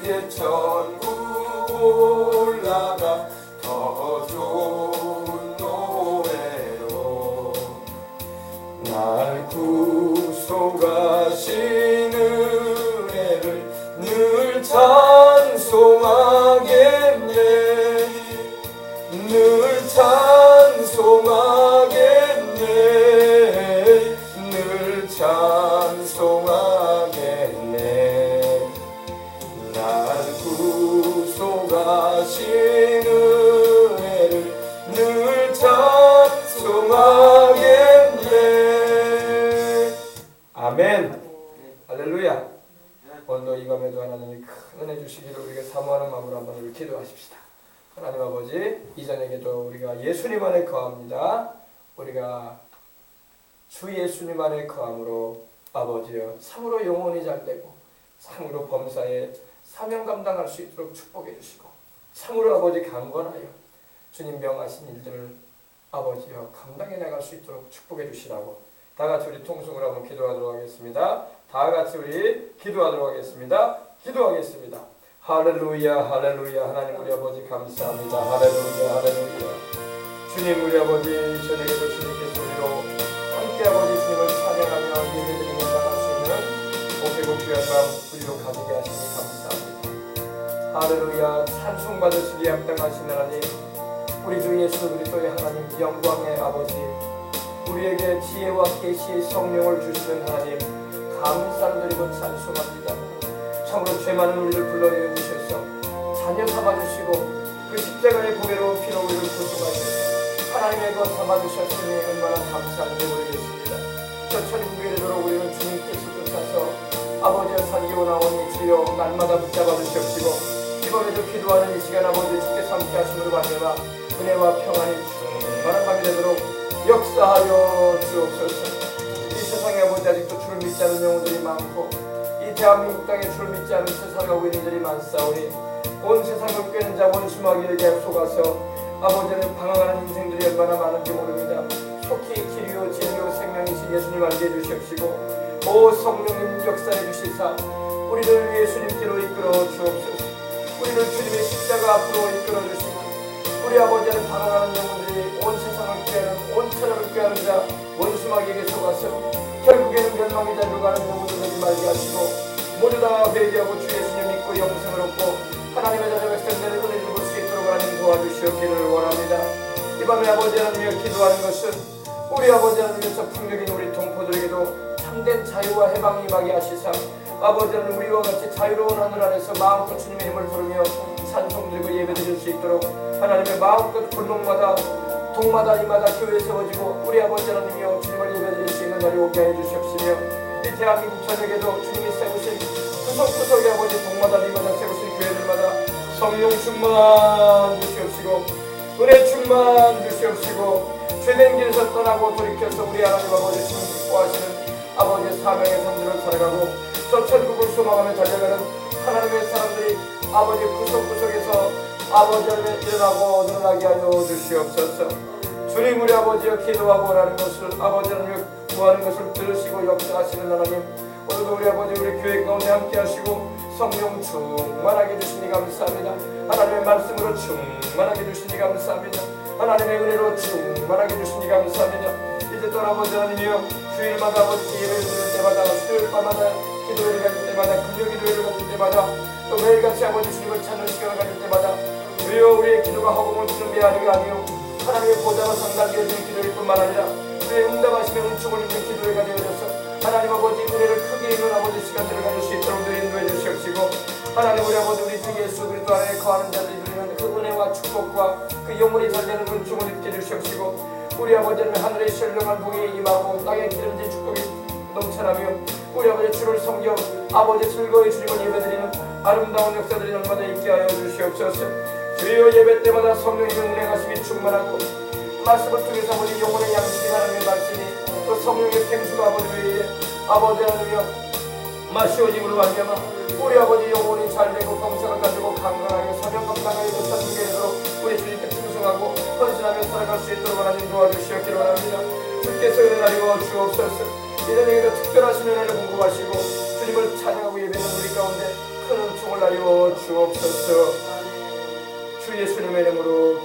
주의 천국 올라가 더 좋은 노래로 날 구속하신 은혜를 늘 찬송하겠네. 늘 찬송하겠네. 늘 찬송하겠네. 날 구속하신 은혜를 늘 찬송하겠네. 아멘. 할렐루야. 오늘도 이 밤에도 하나님이 큰 은혜 주시기를 우리가 사모하는 마음으로 한번 우리 기도하십시다. 하나님 아버지, 이전에도 우리가 예수님 안에 거합니다. 우리가 주 예수님 안에 거함으로 아버지여 참으로 영혼이 잘되고 참으로 범사에 사명 감당할 수 있도록 축복해 주시고 참으로 아버지 강건하여 주님 명하신 일들을 아버지여 감당해 나갈 수 있도록 축복해 주시라고 다같이 우리 통성으로 한번 기도하도록 하겠습니다. 다같이 우리 기도하도록 하겠습니다. 기도하겠습니다. 할렐루야 할렐루야. 하나님 우리 아버지 감사합니다. 할렐루야 할렐루야. 주님 우리 아버지 저녁에도 주님께서 우리로 함께 아버지 주님을 찬양하며 예배드리며 나갈 수 있는 복되고 귀한 마음 우리로 가지게 하시니 감사합니다. 할렐루야. 찬송받으시기에 합당하신 하나님 우리 주 예수 그리스도의 하나님 영광의 아버지 우리에게 지혜와 계시의 성령을 주시는 하나님 감사를 드리고 찬송합니다. 참으로 죄 많은 우리를 불러내어 주셔서 자녀 삼아주시고 그 십자가의 보배로운 피로 우리를 구속하시고 하나님의 것 삼아주셨으니 얼마나 감사한지 모르겠습니다. 저 천국에 이르도록 우리는 주님 뜻을 쫓아서 아버지와 살기고 나오니 주여 날마다 붙잡아 주시옵시고 이번에도 기도하는 이 시간 아버지 주께서 함께 하심으로 말미암아 은혜와 평안이 충만한 밤이 되도록 역사하여 주옵소서. 이 세상에 아버지 아직도 주를 믿지 않은 영혼들이 많고 이 대한민국 땅에 주를 믿지 않은 세상에 오고 있는 이들이 많사오니 온 세상을 꿰는 자 원수마귀에게 속아서 아버지는 방황하는 인생들이 얼마나 많은지 모릅니다. 속히 길이요 진리요 생명이신 예수님 알게 해주시옵시고 오 성령님 역사해 주시사 우리를 예수님께로 이끌어 주옵소서. 우리를 주님의 십자가 앞으로 이끌어 주시고 우리 아버지는 방황하는 영혼들이 온 세상을 꾀하는 온 천하를 꾀하는 자 원수마귀에게 속아서 결국에는 멸망의 자리로 가는 영혼들 되지 말게 하시고 모두 다 회개하고 주 예수님 믿고 영생을 얻고 하나님의 자녀의 생명을 은혜를 볼 수 있도록 하나님 도와주시옵기를 원합니다. 이 밤에 아버지 하나님을 기도하는 것은 우리 아버지 하나님께서 풍력인 우리 동포들에게도 참된 자유와 해방이 임하게 하시사 아버지 하나님 우리와 같이 자유로운 하늘 안에서 마음껏 주님의 힘을 부르며 찬송 들고 예배 드릴 수 있도록 하나님의 마음껏 골목마다 동마다 이마다 교회에 세워지고 우리 아버지 하나님이여 주님을 예배드릴 수 있는 날이 오게 해주시옵시며 이 대한민국 전역에도 주님이 세우신 구석구석의 아버지 동마다 이마다 세우신 교회들마다 성령 충만 주시옵시고 은혜 충만 주시옵시고 죄된 길에서 떠나고 돌이켜서 우리 하나님 아버지 주님 기뻐하시는 아버지의 사명의 삶들을 살아가고 저 천국을 소망하며 달려가는 하나님의 사람들이 아버지 구석구석에서 아버지 안에 일어나고 늘어나게 하여 주시옵소서. 주님 우리 아버지여 기도하고 원하는 것을 아버지 하나님 구하는 것을 들으시고 역사하시는 하나님 오늘도 우리 아버지 우리 교회 가운데 함께 하시고 성령 충만하게 주시니 감사합니다. 하나님의 말씀으로 충만하게 주시니 감사합니다. 하나님의 은혜로 충만하게 주시니 감사합니다. 이제 또 아버지 하나님이여 주일마다 아버지 예배를 드릴 때마다 수요일 밤마다 기도회를 가질 때마다 금요 기도회를 가질 때마다 또 매일같이 아버지 주님을 찾는 시간을 가질 때마다 주여 우리의 기도가 허공을 치는 게 아니요 하나님의 보좌로 상달되어지는 기도일 뿐만 아니라 주의 응답하시며 은총을 입는 기도회가 되어져서 하나님 아버지 은혜를 크게 입는 아버지 시간들을 가질 수 있도록 인도해 주시옵시고 하나님 우리 아버지 우리 주 예수 그리스도 안에 거하는 자들이 누리는 그 은혜와 축복과 그 영원히 잘되는 은총을 입게 주시옵시고 우리 아버지는 하늘의 신령한 복이 임하고 땅에 기름진 축복이 넘쳐나며 우리 아버지 주를 섬겨 아버지 즐거이 주님을 예배드리는 아름다운 역사들이 날마다 있게 하여 주시옵소서. 주여 예배 때마다 성령님의 은혜 가심이 충만하고 말씀을 통해서 아버지 영혼의 양식이 하나님의 말씀이 또 성령의 생수가 아버지 위에 아버지 하나님이여 마시오짐으로 말미암아 우리 아버지 영혼이 잘되고 경사가 가지고 강건하게 사명 감당하여 천국에 이르도록 우리 주님께 충성하고 헌신하며 살아갈 수 있도록 하나님 도와주시옵기를 원합니다. 주께서 은혜하여 주옵소서. 이전에도 특별하신 은혜를 공급하시고 주님을 찬양하고 예배하는 우리 가운데 큰 은총을 하여 주옵소서. 주 예수님의 이름으로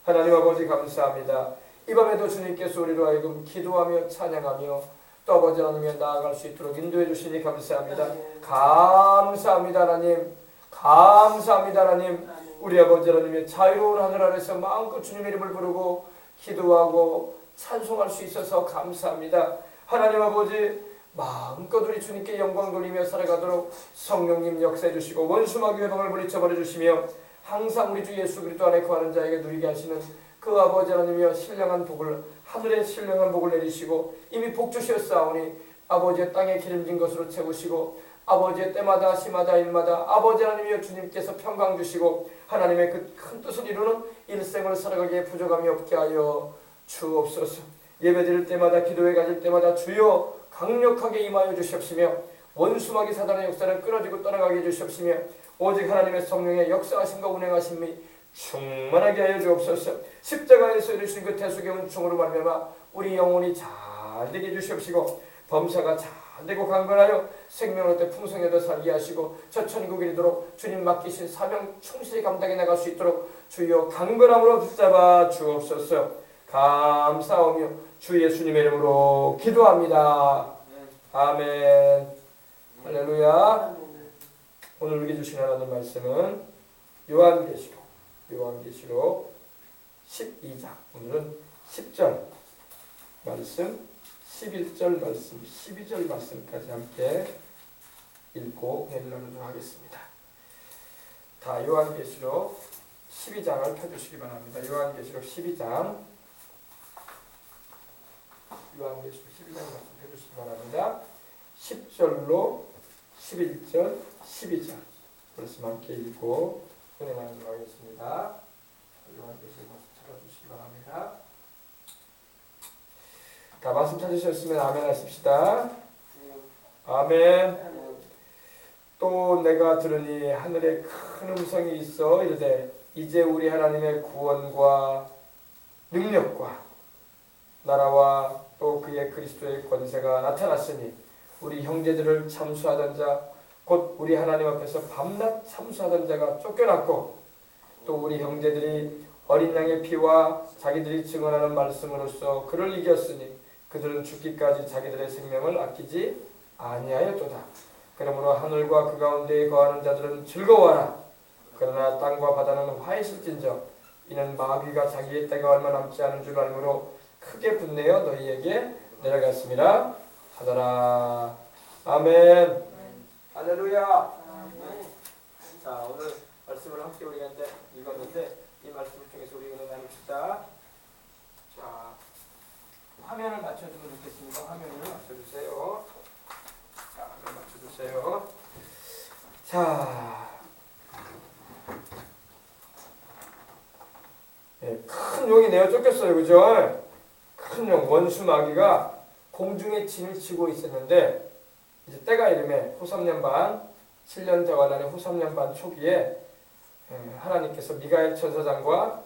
하나님 아버지 감사합니다. 이 밤에도 주님께서 우리로 하여금 기도하며 찬양하며 또 아버지 하나님께 나아갈 수 있도록 인도해 주시니 감사합니다. 감사합니다 하나님. 감사합니다 하나님. 우리 아버지 하나님의 자유로운 하늘 아래서 마음껏 주님의 이름을 부르고 기도하고 찬송할 수 있어서 감사합니다. 하나님 아버지 마음껏 우리 주님께 영광 돌리며 살아가도록 성령님 역사해 주시고 원수마귀의 방을 물리쳐버려 주시며 항상 우리 주 예수 그리스도 안에 거하는 자에게 누리게 하시는 그 아버지 하나님이여 신령한 복을 하늘의 신령한 복을 내리시고 이미 복 주셨사오니 아버지의 땅에 기름진 것으로 채우시고 아버지의 때마다 시마다 일마다 아버지 하나님이여 주님께서 평강 주시고 하나님의 그 큰 뜻을 이루는 일생을 살아가기에 부족함이 없게 하여 주옵소서. 예배드릴 때마다 기도회 가질 때마다 주여 강력하게 임하여 주시옵시며 원수마귀 사단의 역사를 끊어지고 떠나가게 해주시옵시며 오직 하나님의 성령의 역사하심과 운행하심이 충만하게 하여 주옵소서. 십자가에서 이루신 그 대속의 은총으로 말미암아 우리 영혼이 잘 되게 해주시옵시고 범사가 잘 되고 강건하여 생명을 때 풍성하게 살게 하시고 저 천국에 이르도록 주님 맡기신 사명 충실히 감당해 나갈 수 있도록 주여 강건함으로 붙잡아 주옵소서. 감사하며 주 예수님의 이름으로 기도합니다. 아멘. 할렐루야. 오늘 우리에게 주신 하나님 말씀은 요한계시록 12장 오늘은 10절 말씀 11절 말씀 12절 말씀까지 함께 읽고 내려놓도록 하겠습니다. 다 요한계시록 12장을 펴주시기 바랍니다. 요한계시록 12장 말씀 펴주시기 바랍니다. 10절로 11절 12절 말씀 함께 읽고 은혜 나누도록 하겠습니다. 요한계시록 말씀 찾아주시기 바랍니다. 다 말씀 찾으셨으면 아멘 하십시다. 아멘. 또 내가 들으니 하늘에 큰 음성이 있어 이르되 이제 우리 하나님의 구원과 능력과 나라와 또 그의 그리스도의 권세가 나타났으니 우리 형제들을 참수하던 자 곧 우리 하나님 앞에서 밤낮 참수하던 자가 쫓겨났고 또 우리 형제들이 어린 양의 피와 자기들이 증언하는 말씀으로써 그를 이겼으니 그들은 죽기까지 자기들의 생명을 아끼지 아니하였도다. 그러므로 하늘과 그 가운데에 거하는 자들은 즐거워하라. 그러나 땅과 바다는 화해실진저 이는 마귀가 자기의 때가 얼마 남지 않은 줄 알므로 크게 분내어 너희에게 내려갔습니다 하더라. 아멘. 할렐루야. 자, 오늘 말씀을 함께 우리가 읽었는데 이 말씀을 통해서 우리 은혜 나눕시다. 자, 화면을 맞춰주면 좋겠습니다. 화면을 맞춰주세요. 자, 화면 맞춰주세요. 자, 네, 큰 용이 내어 쫓겼어요. 그죠? 큰 용, 원수 마귀가 공중에 진을 치고 있었는데 이제 때가 이름에 후 3년 반 7년 대환란의 후 3년 반 초기에 하나님께서 미가엘 천사장과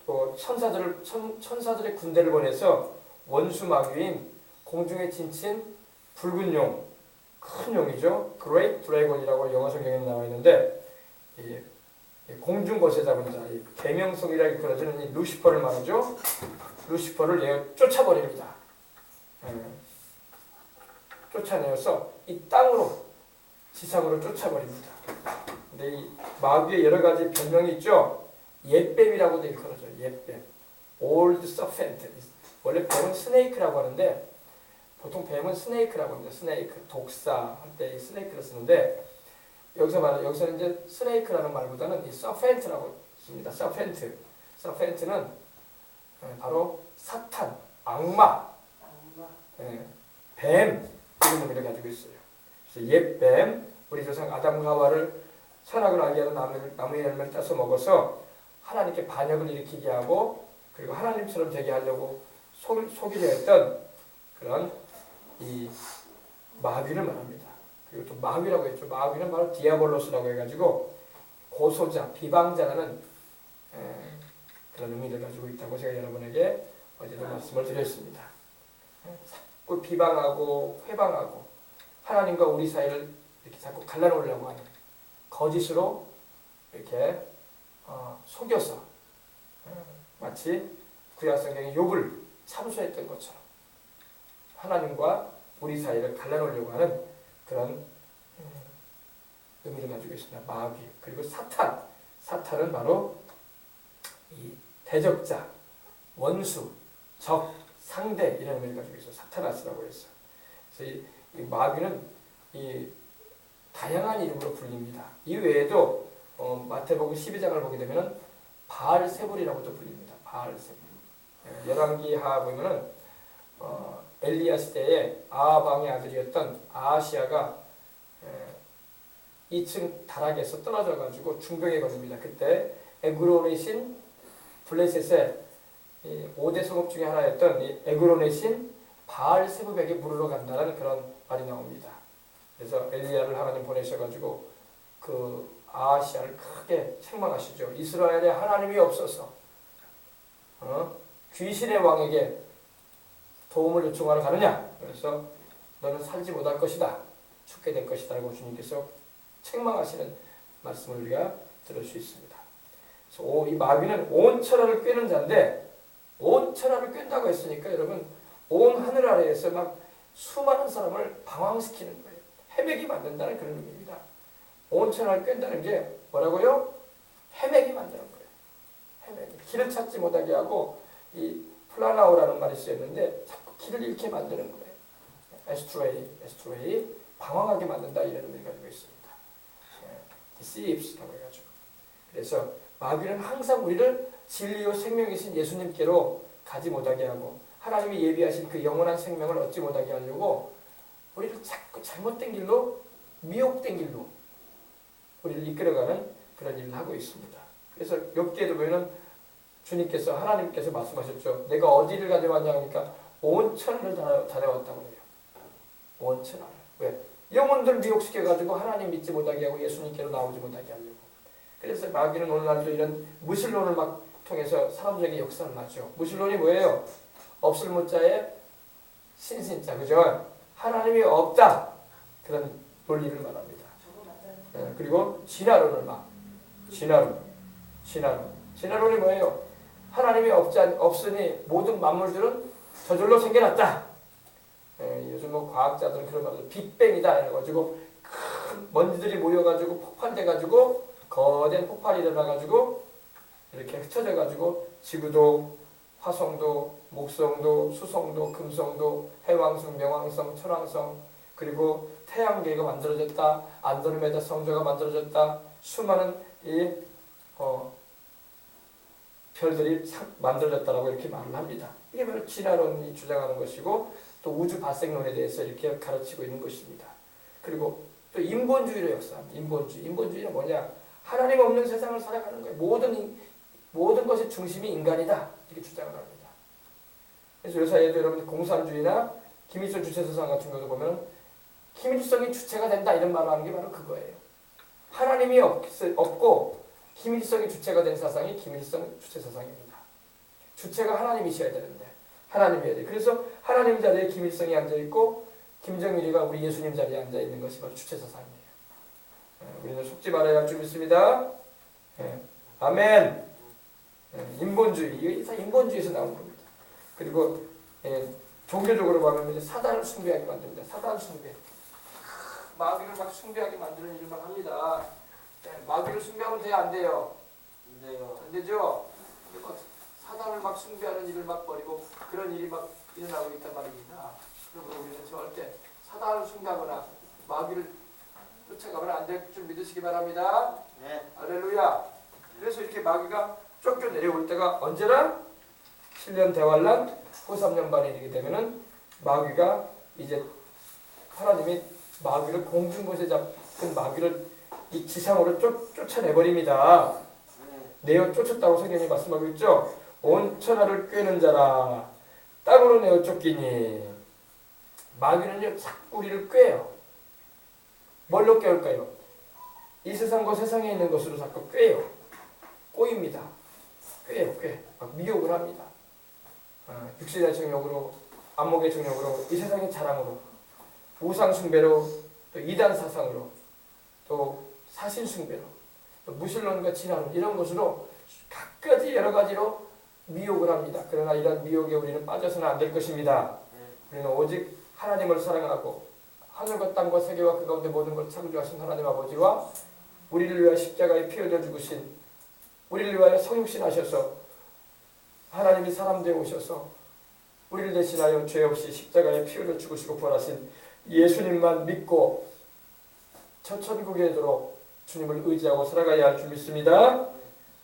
또 천사들의 군대를 보내서 원수 마귀인 공중에 진친 붉은 용, 큰 용이죠. Great Dragon이라고 영어 성경에 나와 있는데 공중 거세 잡은 자, 계명성이라 일컬어지는 이 루시퍼를 말하죠. 루시퍼를 쫓아버립니다. 쫓아내어서 이 땅으로 지상으로 쫓아버립니다. 근데 이 마귀의 여러 가지 별명이 있죠. 옛뱀이라고도 일컬어져. 옛뱀, Old Serpent. 원래 뱀은 스네이크라고 하는데 보통 뱀은 스네이크라고 합니다. 스네이크, 독사 할 때 이 스네이크를 쓰는데 여기서는 이제 스네이크라는 말보다는 이 서펜트라고 씁니다. 서펜트는 바로 사탄, 악마, 뱀 이런 의미를 가지고 있어요. 그래서 옛뱀, 우리 조상 아담과 하와를 선악을 알게 하는 나무의 열매를 따서 먹어서 하나님께 반역을 일으키게 하고 그리고 하나님처럼 되게 하려고 속이려 했던 그런 이 마귀를 말합니다. 그리고 또 마귀라고 했죠. 마귀는 바로 디아볼로스라고 해가지고 고소자, 비방자라는 그런 의미를 가지고 있다고 제가 여러분에게 어제도 말씀을 드렸습니다. 자꾸 비방하고 회방하고 하나님과 우리 사이를 이렇게 자꾸 갈라놓으려고 하는 거짓으로 이렇게 속여서 마치 구약성경의 욥을 참소했던 것처럼 하나님과 우리 사이를 갈라놓으려고 하는 그런 의미를 가지고 있습니다. 마귀. 그리고 사탄. 사탄은 바로 이 대적자, 원수, 적, 상대 이런 의미를 가지고 있어요. 사타나스라고 했어요. 그래서 이 마귀는 이 다양한 이름으로 불립니다. 이 외에도 마태복음 12장을 보게 되면 바알세불이라고도 불립니다. 바알세불. 열왕기하 보면은 엘리야 시대에 아하방의 아들이었던 아하시야가 2층 다락에서 떨어져 가지고 중병에 걸립니다. 그때 에그론의 신 블레셋의 5대 성읍 중에 하나였던 이 에그론의 신 바알세불에게 물으러 간다는 그런 말이 나옵니다. 그래서 엘리야를 하나님 보내셔가지고 그 아하시야를 크게 책망하시죠. 이스라엘에 하나님이 없어서 귀신의 왕에게 도움을 요청하러 가느냐? 그래서 너는 살지 못할 것이다. 죽게 될 것이다. 라고 주님께서 책망하시는 말씀을 우리가 들을 수 있습니다. 그래서 이 마귀는 온 천하를 꿰는 자인데 온 천하를 꿰다고 했으니까 여러분 온 하늘 아래에서 막 수많은 사람을 방황시키는 거예요. 헤매게 만든다는 그런 의미입니다. 온 천하를 꿰다는 게 뭐라고요? 헤매게 만드는 거예요. 헤매게. 길을 찾지 못하게 하고 이 플라나오라는 말이 쓰였는데 자꾸 길을 잃게 만드는 거예요. 에스트레이, 방황하게 만든다 이런 의미를 가지고 있습니다. deceives라고 해가지고. 그래서 마귀는 항상 우리를 진리요 생명이신 예수님께로 가지 못하게 하고 하나님이 예비하신 그 영원한 생명을 얻지 못하게 하려고 우리를 자꾸 잘못된 길로 미혹된 길로 우리를 이끌어가는 그런 일을 하고 있습니다. 그래서 욥기에도 보면은 주님께서 하나님께서 말씀하셨죠. 내가 어디를 가져왔냐 하니까 온 천하를 다녀왔다고 해요. 온 천하를. 왜? 영혼들 미혹시켜가지고 하나님 믿지 못하게 하고 예수님께로 나오지 못하게 하려고. 그래서 마귀는 오늘날도 이런 무신론을 막 통해서 사람들에게 역사를 하죠. 무신론이 뭐예요? 없을 무자에 신신자, 그죠? 하나님이 없다. 그런 논리를 말합니다. 그리고 진화론을 진화론이 뭐예요? 하나님이 없으니 모든 만물들은 저절로 생겨났다. 요즘 뭐 과학자들은 그런 말을 빅뱅이다 해가지고 큰 먼지들이 모여가지고 폭발돼가지고 거대한 폭발이 일어나가지고 이렇게 흩어져가지고 지구도 화성도 목성도 수성도 금성도 해왕성 명왕성 천왕성 그리고 태양계가 만들어졌다. 안드로메다 성조가 만들어졌다. 수많은 이 별들이 만들어졌다라고 이렇게 말을 합니다. 이게 바로 진화론이 주장하는 것이고 또 우주 발생론에 대해서 이렇게 가르치고 있는 것입니다. 그리고 또 인본주의로 역사합니다. 인본주의는 뭐냐? 하나님 없는 세상을 살아가는 거예요. 모든 것의 중심이 인간이다. 이렇게 주장을 합니다. 그래서 요사이에도 여러분 공산주의나 김일성 주체사상 같은 경우도 보면 김일성이 주체가 된다 이런 말을 하는 게 바로 그거예요. 하나님이 없고 김일성이 주체가 된 사상이 김일성 주체사상입니다. 주체가 하나님이셔야 되는데 하나님이어야 돼. 그래서 하나님 자리에 김일성이 앉아있고 김정일이가 우리 예수님 자리에 앉아있는 것이 바로 주체사상이에요. 우리는 속지 말아야 할 줄 믿습니다. 아멘. 인본주의. 이게 다 인본주의에서 나온 겁니다. 그리고 종교적으로 보면 이제 사단을 숭배하게 만듭니다. 사단 숭배. 마귀를 막 숭배하게 만드는 일을 막 합니다. 마귀를 숭배하면 돼요, 안 돼요? 안 되죠? 사단을 막 숭배하는 일을 막 벌이고 그런 일이 막 일어나고 있단 말입니다. 그러므로 우리는 절대 사단을 숭배하거나 마귀를 쫓아가면 안 될 줄 믿으시기 바랍니다. 네. 할렐루야. 그래서 이렇게 마귀가 쫓겨 내려올 때가 언제나 7년 대환란 후 3년 반이 되게 되면은 마귀가 이제 하나님이 마귀를 공중곳에 잡은 마귀를 이 지상으로 쫓아내버립니다. 내어 쫓았다고 성경이 말씀하고 있죠. 온 천하를 꿰는 자라 땅으로 내어 쫓기니. 마귀는요 자꾸 우리를 꿰요. 뭘로 꿰올까요? 이 세상과 세상에 있는 것으로 자꾸 꿰요. 꼬입니다. 꿰요. 막 미혹을 합니다. 육신의 정욕으로, 안목의 정욕으로, 이 세상의 자랑으로, 우상 숭배로, 또 이단 사상으로, 또 사신 숭배로, 또 무신론과 진화론 이런 것으로 각가지 여러 가지로 미혹을 합니다. 그러나 이런 미혹에 우리는 빠져서는 안 될 것입니다. 우리는 오직 하나님을 사랑하고 하늘과 땅과 세계와 그 가운데 모든 걸 창조하신 하나님 아버지와 우리를 위하여 십자가에 피 흘려 죽으신, 우리를 위하여 성육신하셔서 하나님이 사람 되어 오셔서 우리를 대신하여 죄 없이 십자가에 피 흘려 죽으시고 부활하신 예수님만 믿고 저 천국에 이르도록 주님을 의지하고 살아가야 할 줄 믿습니다.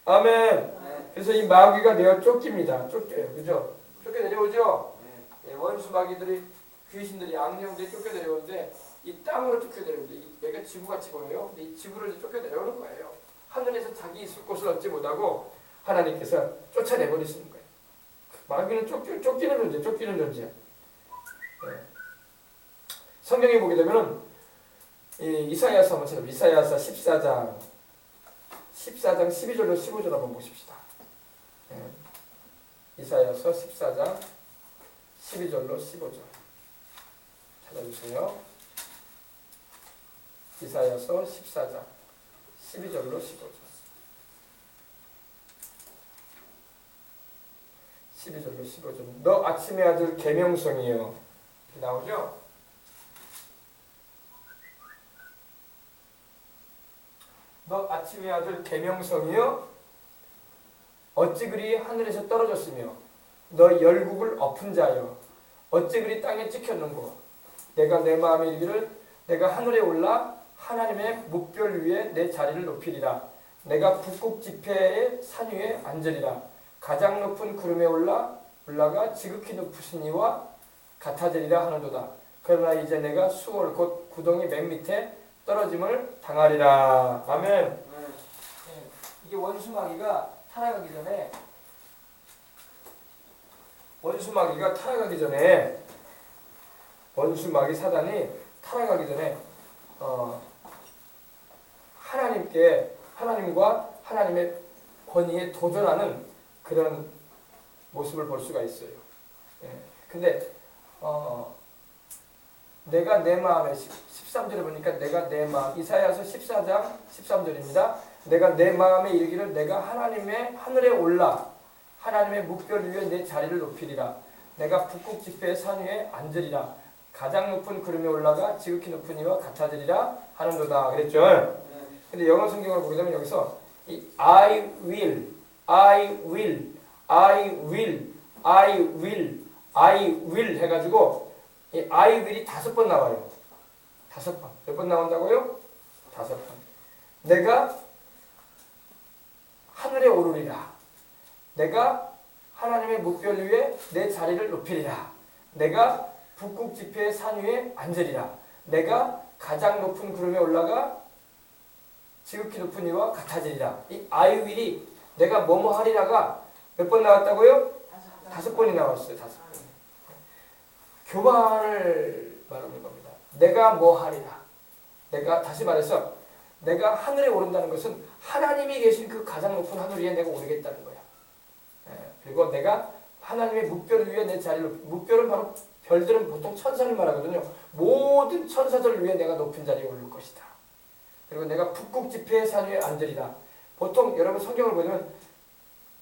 아멘. 그래서 이 마귀가 내어 쫓깁니다. 쫓겨요. 그죠? 쫓겨 내려오죠? 원수 마귀들이, 귀신들이, 악령들이 쫓겨 내려오는데 이 땅으로 쫓겨 내려오는데 여기가 지구같이 보여요. 근데 이 지구로 쫓겨 내려오는 거예요. 하늘에서 자기 있을 곳을 얻지 못하고 하나님께서 쫓아내버리시는 거예요. 마귀는 쫓기는 존재, 쫓기는 존재. 성경에 보게 되면은 이사야서 한번 찾아보세요. 이사야서 14장 12절로 15절 한번 보십시다. 이사야서 14장 12절로 15절 찾아주세요. 이사야서 14장 12절로 15절 12절로 15절 너 아침의 아들 계명성이여 이렇게 나오죠? 너 아침의 아들 계명성이여 어찌 그리 하늘에서 떨어졌으며 너 열국을 엎은 자여 어찌 그리 땅에 찍혔는고 내가 내 마음에 이르기를 내가 하늘에 올라 하나님의 뭇별 위에 내 자리를 높이리라 내가 북극 지폐의 산 위에 앉으리라 가장 높은 구름에 올라가 지극히 높으신 이와 같아지리라 하는도다. 그러나 이제 내가 수월 곧 구덩이 맨 밑에 떨어짐을 당하리라. 아멘. 이게 원수마귀가 타락하기 전에 원수마귀 사단이 타락하기 전에 하나님과 하나님의 권위에 도전하는 그런 모습을 볼 수가 있어요. 근데 내가 내 마음에 13절에 보니까 내가 내 마음 이사야서 14장 13절입니다. 내가 내 마음에 이르기를 내가 하나님의 하늘에 올라 하나님의 뭇별 위에 내 자리를 높이리라. 내가 북극 지폐의 산 위에 앉으리라. 가장 높은 구름에 올라가 지극히 높은 이와 같아지리라 하는도다. 그랬죠? 근데 영어 성경을 보게 되면 여기서 이 I will 해가지고 이 I will이 5번 나와요. 5번. 몇 번 나온다고요? 5번. 내가 하늘에 오르리라. 내가 하나님의 뭇별 위에 내 자리를 높이리라. 내가 북극 지폐의 산 위에 앉으리라. 내가 가장 높은 구름에 올라가 지극히 높은 이와 같아지리라. 이 I will이 내가 뭐뭐 하리라가 몇 번 나왔다고요? 5번이 나왔어요. 5번. 교만을 말하는 겁니다. 내가 뭐 하리라. 내가 다시 말해서 내가 하늘에 오른다는 것은 하나님이 계신 그 가장 높은 하늘 위에 내가 오르겠다는 거야. 그리고 내가 하나님의 뭇별 위에 내 자리를 뭇별은 바로 별들은 보통 천사를 말하거든요. 모든 천사들 위에 내가 높은 자리에 오를 것이다. 그리고 내가 북극 지폐의 산 위에 앉으리라. 보통 여러분 성경을 보면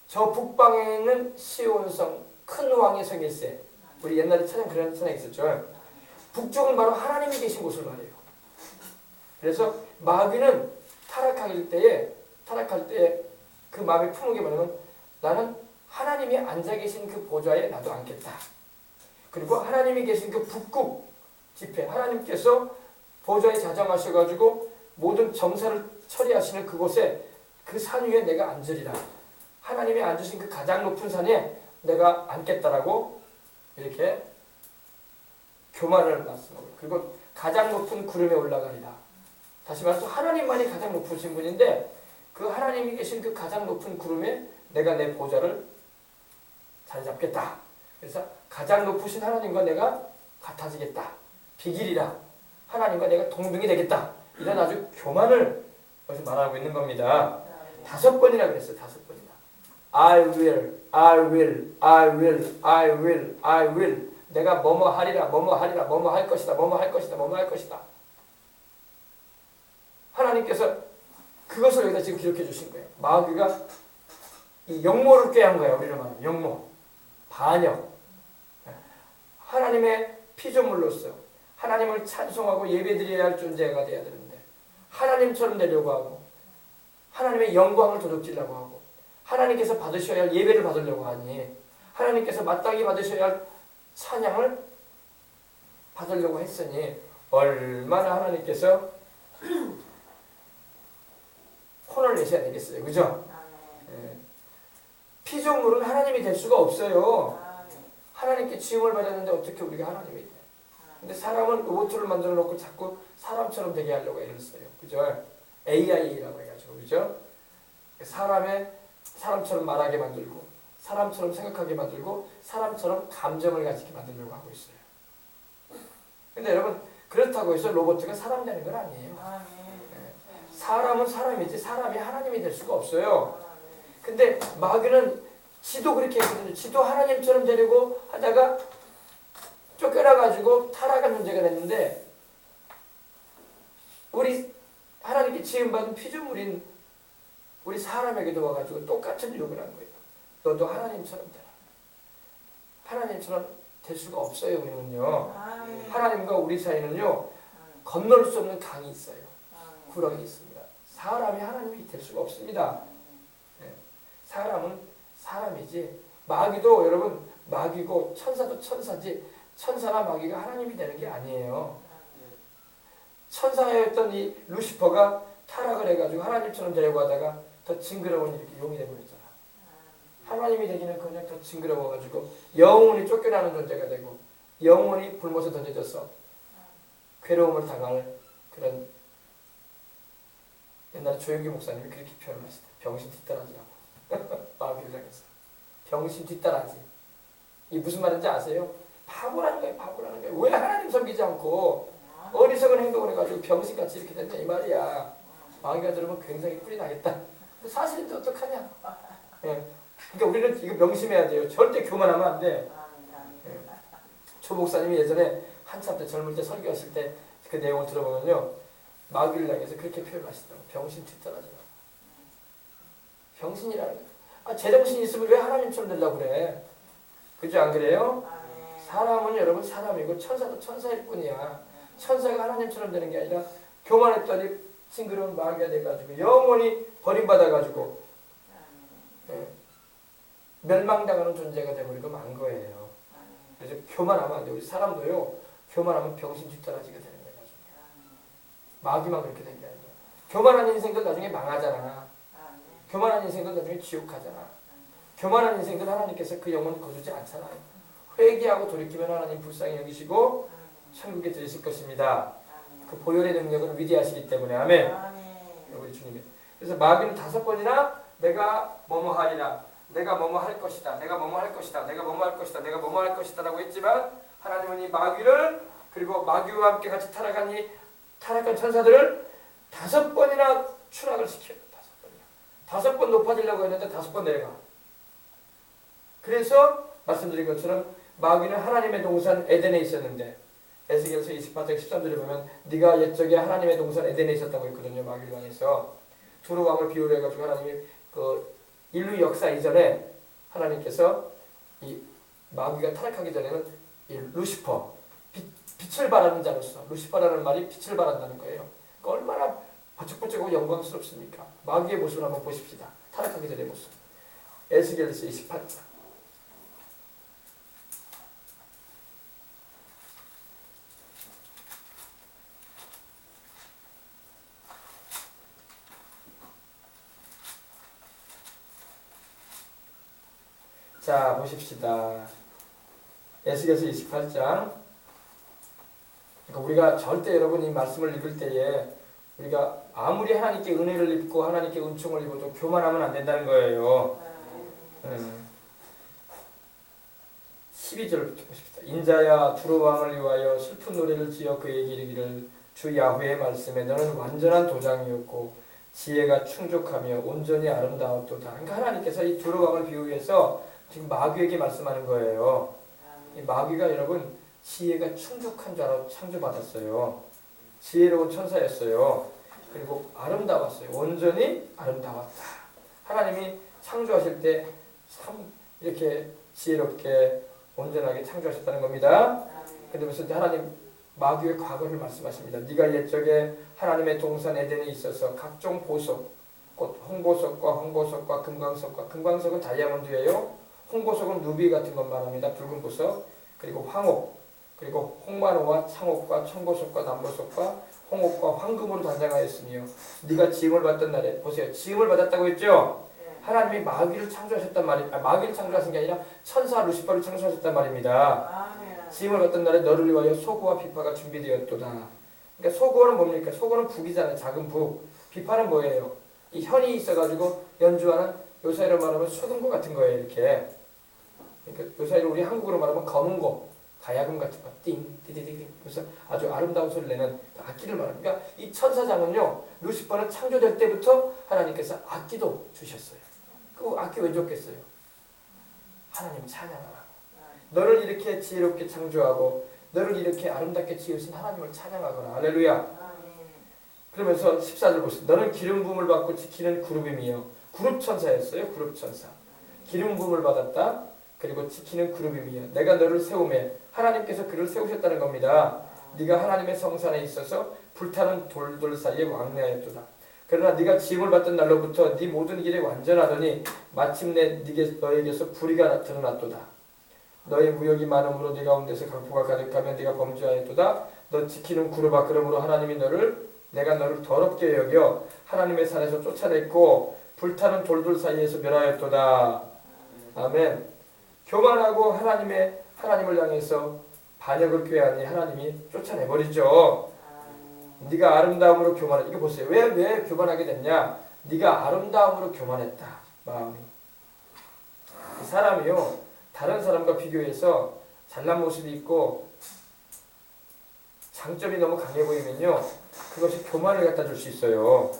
저 북방에 있는 시온성 큰 왕의 성일세. 우리 옛날에 찬양 그런 찬양 있었죠. 북쪽은 바로 하나님이 계신 곳을 말해요. 그래서 마귀는 타락할 때에 그 마음에 품은 게 뭐냐면 나는 하나님이 앉아 계신 그 보좌에 나도 앉겠다. 그리고 하나님이 계신 그 북극 지폐 하나님께서 보좌에 자정하셔가지고 모든 점사를 처리하시는 그곳에 그 산 위에 내가 앉으리라. 하나님이 앉으신 그 가장 높은 산에 내가 앉겠다라고 이렇게 교만을 말씀하고 그리고 가장 높은 구름에 올라가리라. 다시 말해서 하나님만이 가장 높으신 분인데 그 하나님이 계신 그 가장 높은 구름에 내가 내 보좌를 자리 잡겠다. 그래서 가장 높으신 하나님과 내가 같아지겠다. 비길이라. 하나님과 내가 동등이 되겠다. 이런 아주 교만을 여기서 말하고 있는 겁니다. 5번이나 그랬어요. 5번이나. I will. 내가 뭐뭐 하리라, 뭐뭐 할 것이다. 하나님께서 그것을 여기다 지금 기록해 주신 거예요. 마귀가 이 영모를 꾀한 거예요. 우리로 말하면 영모, 반역. 하나님의 피조물로서 하나님을 찬송하고 예배드려야 할 존재가 돼야 되는데 하나님처럼 되려고 하고 하나님의 영광을 도둑질려고 하고 하나님께서 받으셔야 할 예배를 받으려고 하니 하나님께서 마땅히 받으셔야 할 찬양을 받으려고 했으니 얼마나 하나님께서 혼을 내셔야 되겠어요. 그죠? 예. 피조물은 하나님이 될 수가 없어요. 하나님께 지음을 받았는데 어떻게 우리가 하나님이 돼? 근데 사람은 로봇을 만들어 놓고 자꾸 사람처럼 되게 하려고 애를 써요. 그죠? AI라고 해가지고, 그죠? 사람처럼 말하게 만들고, 사람처럼 생각하게 만들고, 사람처럼 감정을 가지게 만들려고 하고 있어요. 근데 여러분, 그렇다고 해서 로봇가 사람 되는 건 아니에요. 사람은 사람이지, 사람이 하나님이 될 수가 없어요. 근데 마귀는 지도 그렇게 했거든요. 지도 하나님처럼 되려고 하다가 쫓겨나가지고 타락한 존재가 됐는데 우리 하나님께 지음받은 피조물인 우리 사람에게도 와가지고 똑같은 욕을 한 거예요. 너도 하나님처럼 되라. 하나님처럼 될 수가 없어요. 우리는요. 하나님과 우리 사이는요. 건널 수 없는 강이 있어요. 구렁이 있습니다. 사람이 하나님이 될 수가 없습니다. 사람은 사람이지 마귀도 여러분 마귀고 천사도 천사지 천사나 마귀가 하나님이 되는 게 아니에요. 천사였던 이 루시퍼가 타락을 해가지고 하나님처럼 되려고 하다가 더 징그러운 이렇게 용이 되버렸잖아. 하나님이 되기는 그냥 더 징그러워가지고 영원히 쫓겨나는 존재가 되고 영원히 굶어서 던져져서 괴로움을 당할 그런 옛날에 조용기 목사님이 그렇게 표현을 하시대. 병신 뒷따라지라고. 마귀를 향해서. 병신 뒷따라지. 이 무슨 말인지 아세요? 바보라는 거예요. 바보라는 거예요. 왜 하나님 섬기지 않고 어리석은 행동을 해가지고 병신같이 이렇게 됐냐 이 말이야. 마귀가 들으면 굉장히 꿀이 나겠다. 사실인데 어떡하냐. 예. 그러니까 우리는 이거 명심해야 돼요. 절대 교만하면 안 돼. 예. 조 목사님이 예전에 한참 때 젊을 때 설교했을 때 그 내용을 들어보면요. 마귀를 향해서 그렇게 표현하시더라고요. 병신 뒷따라지라고. 병신이라는 거예요. 아, 제정신이 있으면 왜 하나님처럼 되려고 그래? 그죠? 안 그래요? 사람은 여러분 사람이고 천사도 천사일 뿐이야. 천사가 하나님처럼 되는 게 아니라 교만했더니 징그러운 마귀가 돼가지고 영원히 버림받아가지고 멸망당하는 존재가 돼버리고 만 거예요. 그래서 교만하면 안 돼. 우리 사람도요. 교만하면 병신 뒷따라지가 되는 거예요. 마귀만 그렇게 된 게 아니야. 교만한 인생들 나중에 망하잖아. 교만한 인생들 나중에 지옥 가잖아. 교만한 인생들 하나님께서 그 영혼 거두지 않잖아요. 회개하고 돌이키면 하나님 불쌍히 여기시고 천국에 들으실 것입니다. 그 보혈의 능력은 위대하시기 때문에 아멘. 우리 주님이. 그래서 마귀는 5번이나 내가 뭐뭐 하리라, 내가 뭐뭐 할 것이다, 내가 뭐뭐 할 것이다, 내가 뭐뭐 할 것이다, 내가 뭐뭐 할 것이다라고 했지만 하나님은 이 마귀를 그리고 마귀와 함께 같이 타락한 천사들을 5번이나 추락을 시켜요. 5번이나. 5번 높아지려고 했는데 5번 내려가. 그래서 말씀드린 것처럼 마귀는 하나님의 동산 에덴에 있었는데 에스겔서 28장 13절에 보면 네가 옛적에 하나님의 동산 에덴에 있었다고 했거든요. 마귀를 향해서 두루 왕을 비유를 해가지고 하나님이 그 인류 역사 이전에 하나님께서 이 마귀가 타락하기 전에는 이 루시퍼 빛을 발하는 자로서 루시퍼라는 말이 빛을 발한다는 거예요. 그러니까 얼마나 번쩍번쩍하고 영광스럽습니까? 마귀의 모습을 한번 보십시다. 타락하기 전의 모습. 에스겔서 28장. 자, 보십시다. 에스겔서 28장. 그러니까 우리가 절대 여러분 이 말씀을 읽을 때에 우리가 아무리 하나님께 은혜를 입고 하나님께 은총을 입어도 교만하면 안 된다는 거예요. 12절부터 보십시다. 인자야 두루 왕을 위하여 슬픈 노래를 지어 그에게 이르기를 주 야훼의 말씀에 너는 완전한 도장이었고 지혜가 충족하며 온전히 아름다웠도다. 그러니까 하나님께서 이 두루 왕을 비유해서 지금 마귀에게 말씀하는 거예요. 이 마귀가 여러분 지혜가 충족한 자로 창조받았어요. 지혜로운 천사였어요. 그리고 아름다웠어요. 온전히 아름다웠다. 하나님이 창조하실 때 참 이렇게 지혜롭게 온전하게 창조하셨다는 겁니다. 그러면서 하나님 마귀의 과거를 말씀하십니다. 네가 옛적에 하나님의 동산 에덴에 있어서 각종 보석, 곧 홍보석과 황보석과 금광석과, 금광석은 다이아몬드예요. 홍보석은 루비 같은 것 말합니다. 붉은 보석. 그리고 황옥, 그리고 홍만호와 창옥과 청보석과 남보석과 홍옥과 황금으로 단장하였으며 네가 지음을 받던 날에, 보세요, 지음을 받았다고 했죠. 하나님이 마귀를 창조하셨단 말이, 마귀를 창조하신 게 아니라 천사 루시퍼를 창조하셨단 말입니다. 지음을 받던 날에 너를 위하여 소고와 비파가 준비되었도다. 그러니까 소고는 뭡니까? 소고는 북이잖아요. 작은 북. 비파는 뭐예요? 이 현이 있어가지고 연주하는, 요사이로 말하면 수금고 같은 거예요. 이렇게. 그러니까 요사이로 우리 한국어로 말하면 검은 거, 가야금 같은 거, 띵, 띠디디디. 그래서 아주 아름다운 소리를 내는 악기를 말합니다. 그러니까 이 천사장은요, 루시퍼는 창조될 때부터 하나님께서 악기도 주셨어요. 그 악기 왜 줬겠어요? 하나님 찬양하라고. 너를 이렇게 지혜롭게 창조하고 너를 이렇게 아름답게 지으신 하나님을 찬양하거라. 할렐루야. 그러면서 14절 보시죠. 너는 기름 부음을 받고 지키는 그룹임이요. 그룹 천사였어요. 그룹 천사. 기름 부음을 받았다. 그리고 지키는 그룹임이요. 내가 너를 세우매, 하나님께서 그를 세우셨다는 겁니다. 네가 하나님의 성산에 있어서 불타는 돌들 사이에 왕래하였도다. 그러나 네가 지음을 받던 날로부터 네 모든 길에 완전하더니 마침내 너에게서 불의가 드러났도다. 너의 무역이 많음으로 네 가운데서 강포가 가득하면 네가 범죄하였도다. 너 지키는 그룹아, 그러므로 하나님이 내가 너를 더럽게 여겨 하나님의 산에서 쫓아냈고 불타는 돌들 사이에서 멸하였도다. 아멘. 교만하고 하나님을 향해서 반역을 꾀하니 하나님이 쫓아내버리죠. 네가 아름다움으로 교만해. 이거 보세요. 왜 교만하게 됐냐? 네가 아름다움으로 교만했다. 마음이. 사람이요, 다른 사람과 비교해서 잘난 모습이 있고 장점이 너무 강해 보이면요, 그것이 교만을 갖다 줄 수 있어요.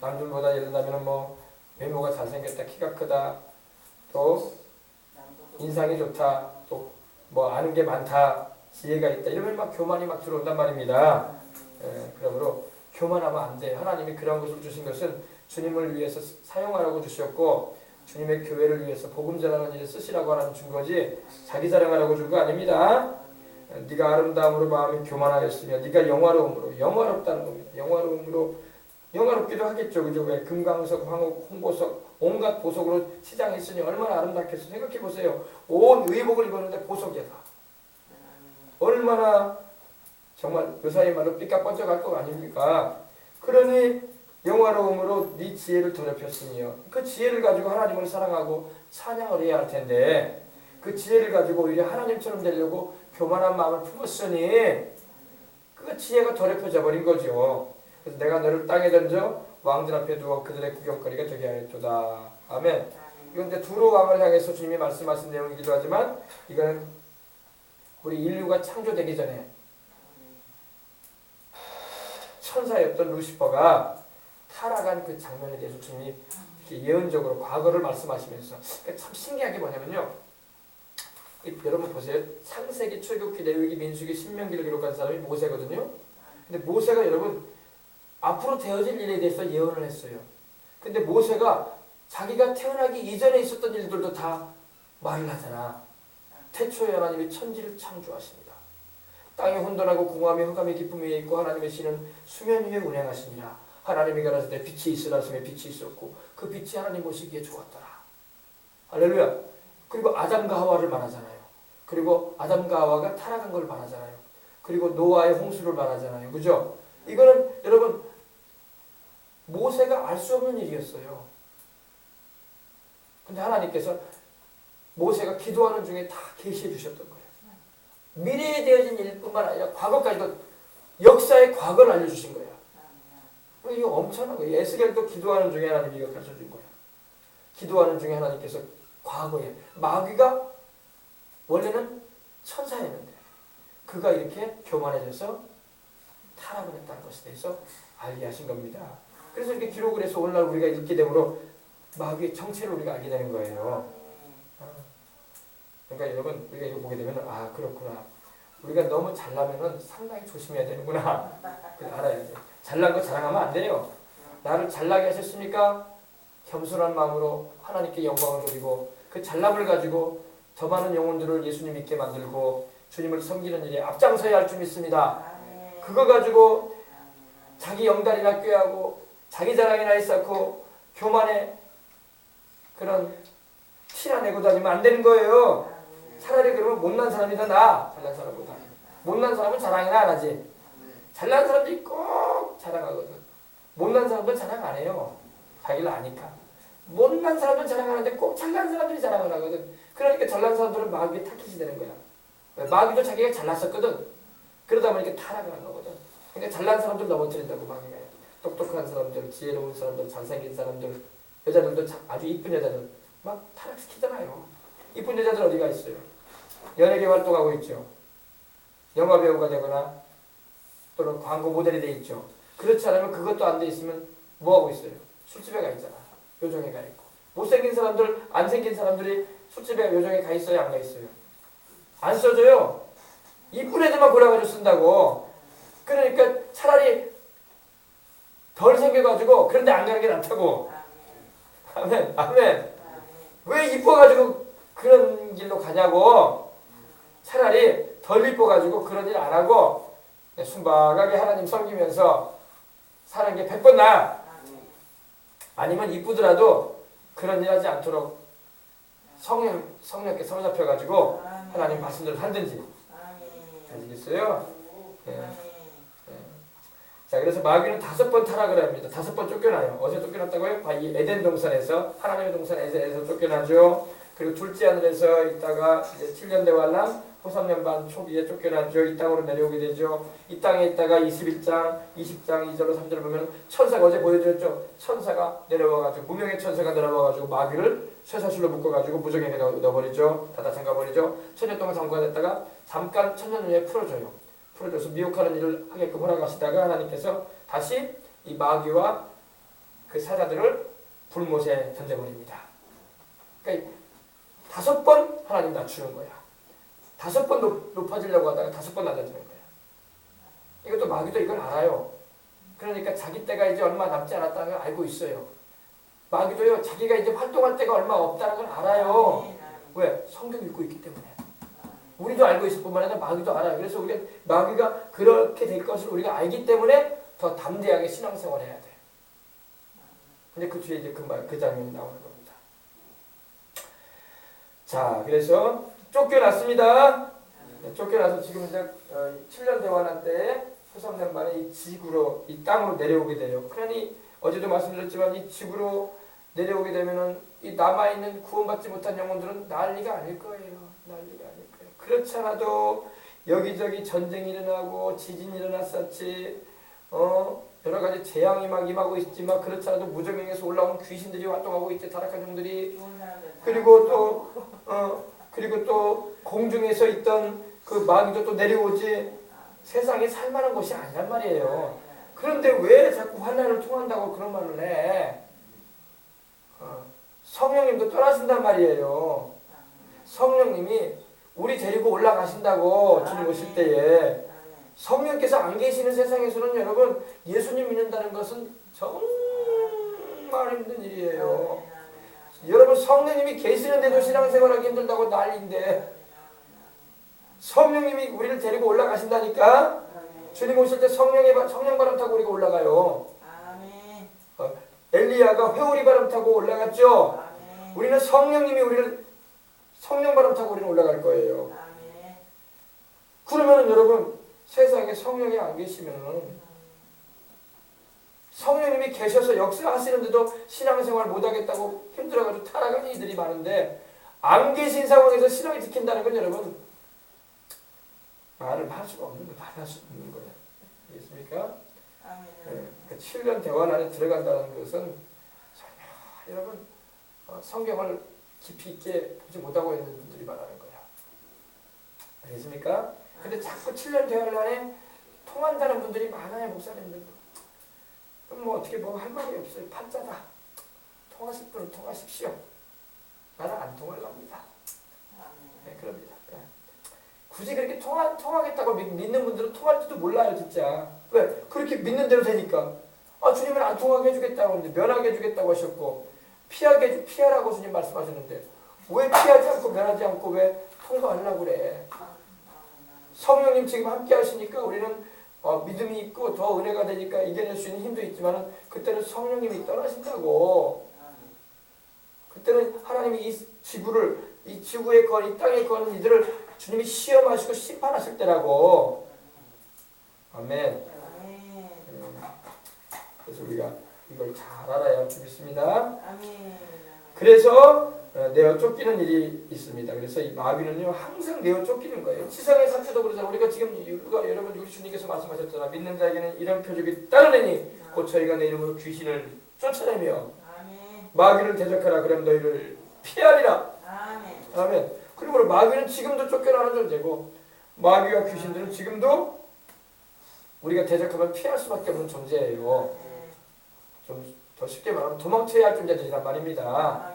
남들보다 예를 들면 외모가 잘생겼다, 키가 크다, 또 인상이 좋다, 또 아는 게 많다, 지혜가 있다, 이러면 막 교만이 막 들어온단 말입니다. 그러므로 교만하면 안 돼. 하나님이 그런 것을 주신 것은 주님을 위해서 사용하라고 주셨고, 주님의 교회를 위해서 복음 전하는 일에 쓰시라고 하는 준 거지, 자기 자랑하라고 준 거 아닙니다. 네가 아름다움으로 마음이 교만하였으며 네가 영화롭다는 겁니다. 영화롭기도 하겠죠. 그죠? 왜 금강석, 황옥, 홍보석, 온갖 보석으로 치장했으니 얼마나 아름답겠어. 생각해 보세요. 온 의복을 입었는데 보석이야. 얼마나 정말 요사이 말로 삐까뻔쩍할 거 아닙니까? 그러니 영화로움으로 네 지혜를 더럽혔으며, 그 지혜를 가지고 하나님을 사랑하고 찬양을 해야 할 텐데 그 지혜를 가지고 오히려 하나님처럼 되려고 교만한 마음을 품었으니 그 지혜가 더럽혀져 버린 거죠. 그래서 내가 너를 땅에 던져 왕들 앞에 두어 그들의 구경거리가 되게 하였도다. 아멘. 이건 이제 두로 왕을 향해서 주님이 말씀하신 내용이기도 하지만, 이거는 우리 인류가 창조되기 전에 천사였던 루시퍼가 타락한 그 장면에 대해서 주님이 이렇게 예언적으로 과거를 말씀하시면서, 참 신기한 게 뭐냐면요, 여러분 보세요. 창세기, 출애굽기, 레위기, 민수기, 신명기를 기록한 사람이 모세거든요. 근데 모세가 여러분 앞으로 되어질 일에 대해서 예언을 했어요. 근데 모세가 자기가 태어나기 이전에 있었던 일들도 다 말을 하잖아. 태초에 하나님이 천지를 창조하십니다. 땅이 혼돈하고 공함이 흑암이 깊음 위에 있고 하나님의 신은 수면 위에 운행하시니라. 하나님이 가라사대 빛이 있으라 하시매 빛이 있었고 그 빛이 하나님 보시기에 좋았더라. 할렐루야. 그리고 아담과 하와를 말하잖아요. 그리고 아담과 하와가 타락한 걸 말하잖아요. 그리고 노아의 홍수를 말하잖아요. 그죠? 이거는 여러분 모세가 알 수 없는 일이었어요. 근데 하나님께서 모세가 기도하는 중에 다 계시해 주셨던 거예요. 미래에 되어진 일뿐만 아니라 과거까지도 역사의 과거를 알려주신 거예요. 이거 엄청난 거예요. 에스겔도 기도하는 중에 하나님이 이거 가르쳐 준 거예요. 기도하는 중에 하나님께서 과거에 마귀가 원래는 천사였는데 그가 이렇게 교만해져서 타락을 했다는 것에 대해서 알게 하신 겁니다. 그래서 이렇게 기록을 해서 오늘날 우리가 읽게 되므로 마귀의 정체를 우리가 알게 되는 거예요. 그러니까 여러분 우리가 이거 보게 되면 그렇구나. 우리가 너무 잘나면은 상당히 조심해야 되는구나. 알아야 돼. 잘난 거 자랑하면 안 돼요. 나를 잘나게 하셨습니까? 겸손한 마음으로 하나님께 영광을 돌리고 그 잘남을 가지고 더 많은 영혼들을 예수님 믿게 만들고 주님을 섬기는 일에 앞장서야 할 줄 믿습니다. 그거 가지고 자기 영달이나 꾀하고 자기 자랑이나 있었고 교만에 그런 티나 내고 다니면 안 되는 거예요. 차라리 그러면 못난 사람이 더 나아. 잘난 사람보다. 못난 사람은 자랑이나 안 하지. 잘난 사람들이 꼭 자랑하거든. 못난 사람들은 자랑 안 해요. 자기를 아니까. 못난 사람들은 자랑 안 하는데 꼭 잘난 사람들이 자랑을 하거든. 그러니까 잘난 사람들은 마귀에 타깃이 되는 거야. 마귀도 자기가 잘났었거든. 그러다 보니까 타락을 한 거거든. 그러니까 잘난 사람들 넘어뜨린다고 마귀가. 똑똑한 사람들, 지혜로운 사람들, 잘생긴 사람들, 여자들도 아주 이쁜 여자들 막 타락시키잖아요. 이쁜 여자들 어디가 있어요? 연예계 활동하고 있죠. 영화 배우가 되거나 또는 광고 모델이 돼 있죠. 그렇지 않으면 그것도 안 돼 있으면 뭐 하고 있어요? 술집에 가 있잖아. 요정에 가 있고. 못생긴 사람들, 안 생긴 사람들이 술집에 요정에 가 있어요? 안 가 있어요? 안 써줘요. 이쁜 애들만 골라가지고 쓴다고. 그러니까 차라리 덜 생겨가지고 그런데 안 가는 게 낫다고. 아멘. 아멘. 왜 이뻐가지고 그런 길로 가냐고. 차라리 덜 이뻐가지고 그런 일 안 하고 순박하게 하나님 섬기면서 사는 게 100번 나아. 아니면 이쁘더라도 그런 일 하지 않도록 성령께 사로잡혀가지고 하나님 말씀대로 살든지. 아시겠어요? 네. 자, 그래서 마귀는 5번 타락을 합니다. 5번 쫓겨나요. 어디서 쫓겨났다고요? 이 에덴 동산에서, 하나님의 동산에서 쫓겨나죠. 그리고 둘째 하늘에서 있다가 이제 7년 대환란, 후3년 반 초기에 쫓겨나죠. 이 땅으로 내려오게 되죠. 이 땅에 있다가 21장, 20장 2절로 3절을 보면 천사가 어제 보여드렸죠. 천사가 내려와가지고, 무명의 천사가 내려와가지고 마귀를 쇠사슬로 묶어가지고 무정에게 넣어버리죠. 닫아 잠가버리죠. 천년 동안 잠가냈다가 잠깐 천년 후에 풀어줘요. 풀어줘서 미혹하는 일을 하게끔 허락하시다가 하나님께서 다시 이 마귀와 그 사자들을 불못에 던져버립니다. 그러니까 5번 하나님 낮추는 거야. 5번 높아지려고 하다가 5번 낮아지는 거야. 이것도 마귀도 이걸 알아요. 그러니까 자기 때가 이제 얼마 남지 않았다는 걸 알고 있어요. 마귀도요, 자기가 이제 활동할 때가 얼마 없다는 걸 알아요. 왜? 성경 읽고 있기 때문에. 우리도 알고 있을 뿐만 아니라 마귀도 알아요. 그래서 우리가 마귀가 그렇게 될 것을 우리가 알기 때문에 더 담대하게 신앙생활을 해야 돼. 근데 그 뒤에 이제 그 장면이 나오는 겁니다. 자, 그래서 쫓겨났습니다. 쫓겨나서 지금 이제 7년 대환란 때 후3년 만에 이 지구로, 이 땅으로 내려오게 돼요. 그러니 어제도 말씀드렸지만 이 지구로 내려오게 되면은 이 남아있는 구원받지 못한 영혼들은 난리가 아닐 거예요. 난리가 아닐 거예요. 그렇지 않아도 여기저기 전쟁이 일어나고 지진이 일어났었지, 여러 가지 재앙이 막 임하고 있지만 그렇지 않아도 무저명에서 올라온 귀신들이 활동하고 있지, 타락한 종들이. 그리고 또 공중에서 있던 그 마귀도 또 내려오지. 세상에 살만한 곳이 아니란 말이에요. 그런데 왜 자꾸 환난을 통한다고 그런 말을 해? 성령님도 떠나신단 말이에요. 성령님이 우리 데리고 올라가신다고 주님 오실 때에. 성령께서 안 계시는 세상에서는 여러분 예수님 믿는다는 것은 정말 힘든 일이에요. 여러분 성령님이 계시는데도 신앙생활하기 힘들다고 난리인데 성령님이 우리를 데리고 올라가신다니까. 주님 오실 때 성령 바람 타고 우리가 올라가요. 엘리야가 회오리 바람 타고 올라갔죠. 우리는 성령님이 우리를 성령 바람 타고 우리는 올라갈 거예요. 그러면은 여러분 세상에 성령이 안 계시면은 성령님이 계셔서 역사하시는데도 신앙생활 못하겠다고 힘들어가지고 타락하는 이들이 많은데 안 계신 상황에서 신앙을 지킨다는 건 여러분 말을 할 수가 없는 거예요. 말할 수 없는 거예요. 알겠습니까? 네, 그 7년 대환 안에 들어간다는 것은 여러분 성경을 깊이 있게 보지 못하고 있는 분들이 말하는 거야. 알겠습니까? 근데 자꾸 7년 대환 안에 통한다는 분들이 많아요. 목사님들. 그럼 뭐 어떻게 뭐 할 말이 없어요. 판자다. 통하실 분은 통하십시오. 나는 안 통할 겁니다. 네, 그럽니다. 네. 굳이 그렇게 통하겠다고 믿는 분들은 통할지도 몰라요, 진짜. 왜? 그렇게 믿는 대로 되니까. 아, 주님은 안 통하게 해주겠다고 하는데, 면하게 해주겠다고 하셨고, 피하라고 주님 말씀하셨는데, 왜 피하지 않고 면하지 않고 왜 통과하려고 그래? 성령님 지금 함께 하시니까 우리는 믿음이 있고 더 은혜가 되니까 이겨낼 수 있는 힘도 있지만 그때는 성령님이 떠나신다고. 그때는 하나님이 이 지구의 건, 이 땅에 거는 이들을 주님이 시험하시고 심판하실 때라고. 아멘. 그래서 우리가 이걸 잘 알아야 믿습니다. 그래서 내어 쫓기는 일이 있습니다. 그래서 이 마귀는요 항상 내어 쫓기는 거예요. 지상의 산채도 그러잖아요. 우리가 지금 여러분 우리 주님께서 말씀하셨잖아. 믿는 자에게는 이런 표적이 따르느니 곧 저희가 내 이름으로 귀신을 쫓아내며 마귀를 대적하라. 그럼 너희를 피하리라. 아멘. 그러므로 마귀는 지금도 쫓겨나는 존재고 마귀와 귀신들은 지금도 우리가 대적하면 피할 수밖에 없는 존재예요. 좀 더 쉽게 말하면 도망쳐야 할 존재들이란 말입니다.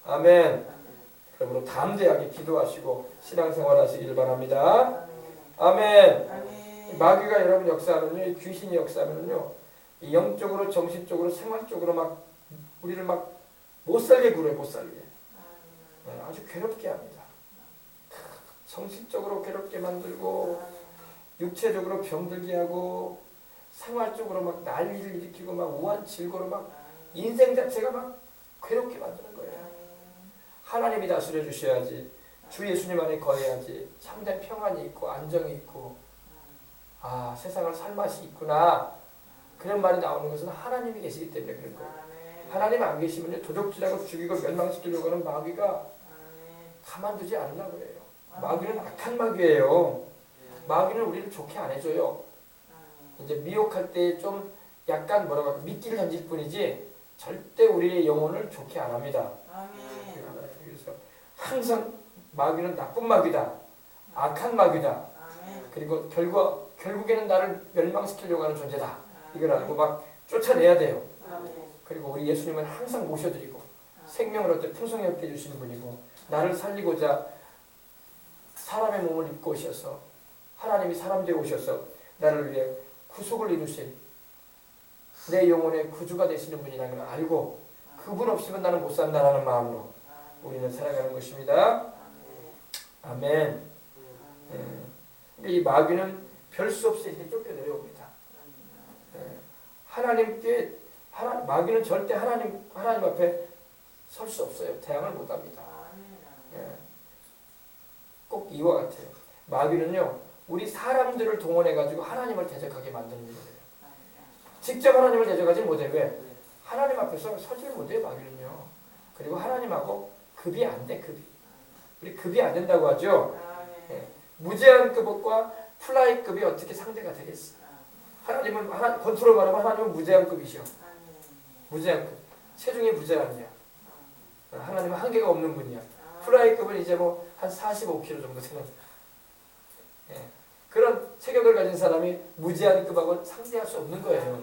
아멘. 그러므로 담대하게 기도하시고 신앙생활 하시기를 바랍니다. 아멘. 마귀가 여러분 역사하면요, 귀신이 역사하면요, 이 영적으로, 정신적으로, 생활적으로 막 우리를 막 못살게 굴어요, 못살게. 아주 괴롭게 합니다. 정신적으로 괴롭게 만들고, 육체적으로 병들게 하고, 생활적으로 막 난리를 일으키고, 막 우한 질고로 막 인생 자체가 막 괴롭게 만드는 거예요. 하나님이 다스려 주셔야지. 주 예수님 안에 거해야지. 참된 평안이 있고 안정이 있고 아 세상을 살 맛이 있구나. 그런 말이 나오는 것은 하나님이 계시기 때문에 그런 거예요. 하나님 안 계시면 도적질하고 죽이고 멸망시키려고 하는 마귀가 가만두지 않으려고 해요. 마귀는 악한 마귀예요. 마귀는 우리를 좋게 안 해줘요. 이제 미혹할 때 좀 약간 뭐라고 할까 미끼를 던질 뿐이지 절대 우리의 영혼을 좋게 안 합니다. 그래서 항상 마귀는 나쁜 마귀다. 악한 마귀다. 그리고 결국에는 나를 멸망시키려고 하는 존재다. 이걸 알고 막 쫓아내야 돼요. 그리고 우리 예수님은 항상 모셔드리고 생명을 얻되 풍성히 얻게 해주시는 분이고 나를 살리고자 사람의 몸을 입고 오셔서 하나님이 사람 되어 오셔서 나를 위해 구속을 이루신 내 영혼의 구주가 되시는 분이라는 걸 알고 그분 없이면 나는 못 산다라는 마음으로 우리는 살아가는 것입니다. 아멘. 이 마귀는 별 수 없이 이렇게 쫓겨 내려옵니다. 마귀는 절대 하나님 앞에 설 수 없어요. 대항을 못합니다. 꼭 이와 같아요. 마귀는요 우리 사람들을 동원해가지고 하나님을 대적하게 만드는 일이에요. 직접 하나님을 대적하지 못해요. 왜? 하나님 앞에서 서질 못해요. 마귀는요. 그리고 하나님하고 급이 안 돼. 우리 급이 안 된다고 하죠. 무제한급과 플라이급이 어떻게 상대가 되겠어? 하나님은 권투로 말하면 하나님은 무제한급이셔. 무제한급. 체중이 무제한이야. 하나님은 한계가 없는 분이야. 플라이급은 이제 뭐 한 45kg 정도 되는 그런 체격을 가진 사람이 무제한급하고 상대할 수 없는 거예요.